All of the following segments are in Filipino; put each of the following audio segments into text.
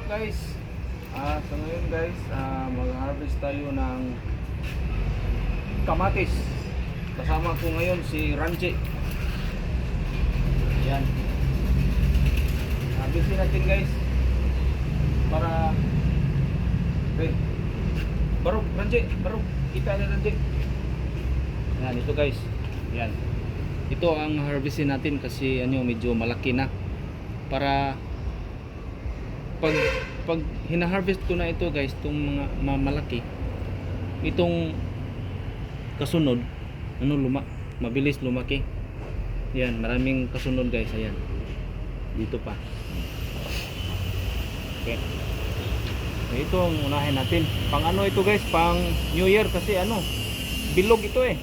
up guys? So ngayon guys, mag-harvest tayo ng kamatis. Kasama ko ngayon si Ranche. Ayan. Harvestin natin guys. Para okay. Barog, Ranche, barog. Kita na Ranche. Ayan, ito guys. Ayan. Ito ang harvestin natin kasi medyo malaki na. Para pag hina-harvest ko na ito guys, itong mga malaki, itong kasunod mabilis lumaki. Yan, maraming kasunod guys. Ayan, dito pa. Okay, ito ang unahin natin. Pang ano ito guys, pang New Year kasi bilog ito eh.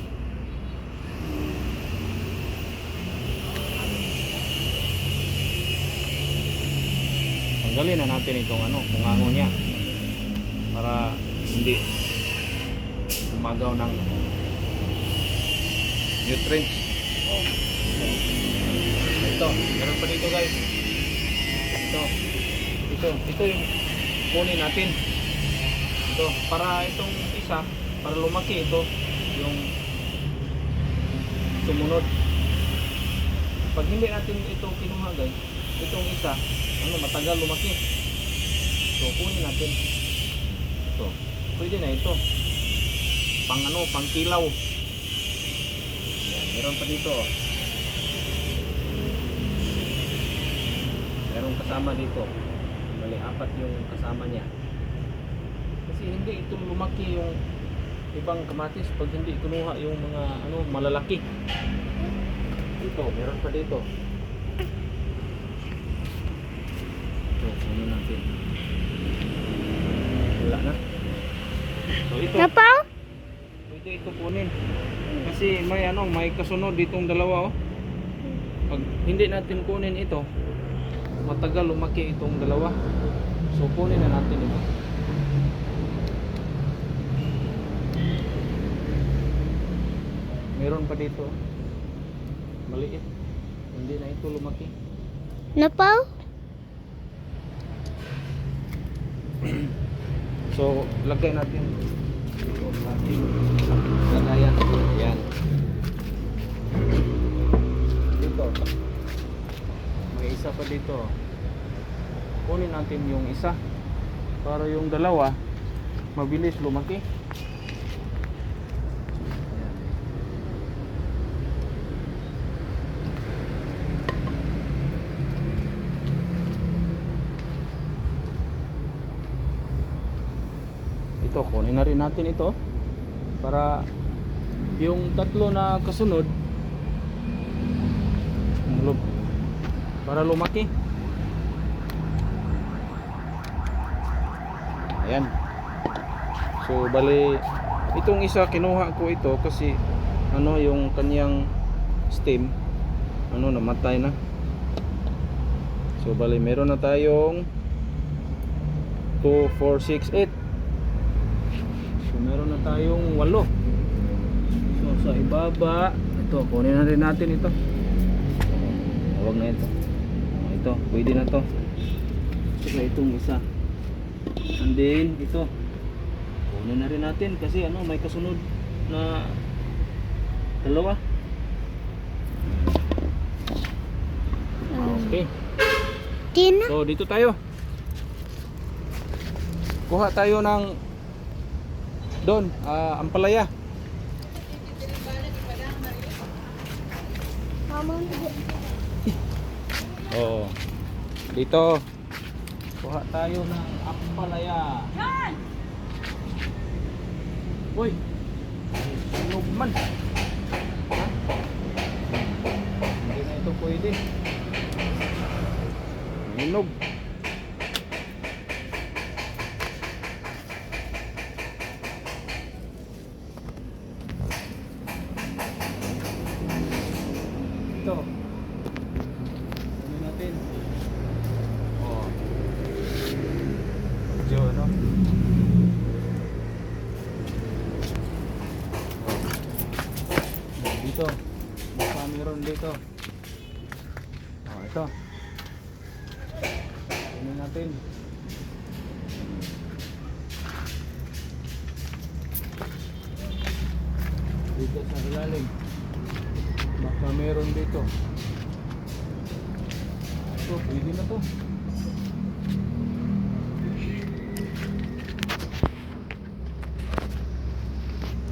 Tanggalin na natin itong bungango niya para hindi umagaw ng nutrients. Ito, meron pa dito guys. Ito yung kunin natin. Ito, para itong isa, para lumaki ito yung sumunod. Pag hindi natin ito kinuha guys, itong isa matagal lumaki. So kunin natin ito. Pwede na ito pang kilaw. Yan, meron pa dito. Meron kasama dito. Bali, 4 yung kasama niya. Kasi hindi ito lumaki yung ibang kamatis pag hindi kinuha yung mga malalaki. Dito, meron pa dito. Natin. Wala na. So ito. Napaw? Pwede ito kunin. Kasi may kasunod ditong dalawa oh. Pag hindi natin kunin ito, matagal lumaki itong dalawa. So kunin na natin ito. Meron pa dito. Maliit. Hindi na ito lumaki. Napaw? So, lagay natin ito ating lagayan. Yan. Dito. May isa pa dito. Kunin natin yung isa para yung dalawa mabilis lumaki. Ito, kunin na rin natin ito para yung tatlo na kasunod para lumaki. Ayan. So bali itong isa kinuha ko ito kasi yung kanyang stem namatay na. So bali meron na tayong 2, 4, 6, 8. Meron na tayong 8. So sa ibaba, ito kunin na rin natin ito. Huwag na ito. Ito, pwede na to. Saka itong isa. And then ito. Kunin na rin natin kasi may kasunod na dalawa. Okay. So dito tayo. Kuha tayo ng doon, ampalaya. Oo. Dito. Kuha tayo ng ampalaya. Uy. Sunog man. Ha? Hindi na ito pwede. Minog. Ito. Kunin natin. Medyo dito. Baka meron dito. Ito. Kunin natin. dito sa ilalim. Baka meron dito. Ito, pwede na to.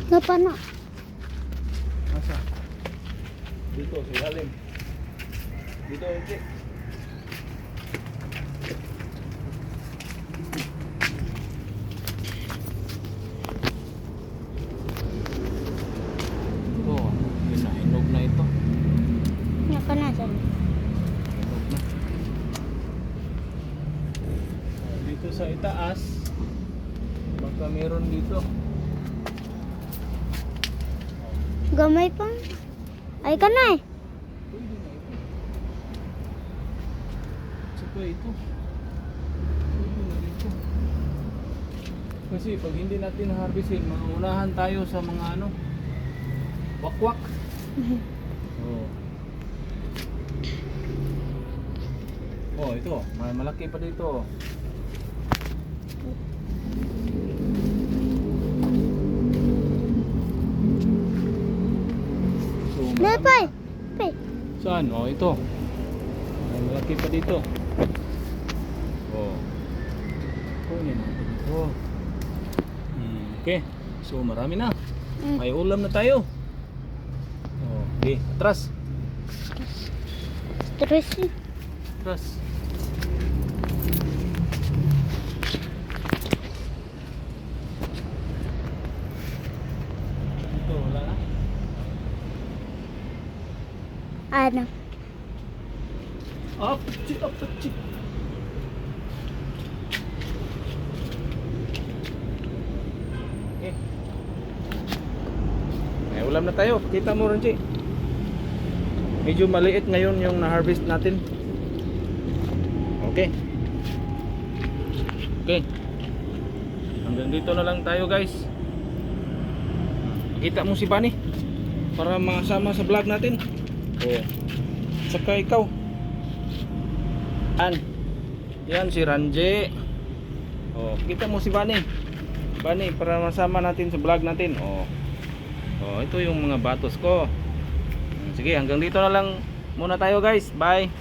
Napa na? Asa? Dito sa ilalim. Dito, hindi. Ito, hinog na ito. Napa na dyan? Hinog na. Dito sa itaas, baka meron dito. Gamay pang. Ay ka na eh. Pwede na ito. Saka ito. Pwede na dito. Kasi pag hindi natin harvestin, maunahan tayo sa mga ano, wakwak. Oh. Oh, ito, malaki pa dito. So, marami Napay. na. Pay. Saan? Oh, ito. May malaki pa dito. Oh. Kunin natin ito. Okay. So, marami na. May ulam na tayo. Oh, okay. Atras. Stress. Atras. Ito, wala na. Ano? Up, chik, up, chik. Okay. May ulam na tayo. Kita mo rin, Chi. Medyo maliit ngayon yung na-harvest natin. Okay. Okay. Hanggang dito na lang tayo, guys. Kita mo si Bani para masama sa vlog natin. Oh. Saka ikaw. Yan si Ranje. Oh, kita mo si Bani. Bani para masama natin sa vlog natin. Oh. Oh, ito yung mga batos ko. Sige, hanggang dito na lang muna tayo, guys. Bye.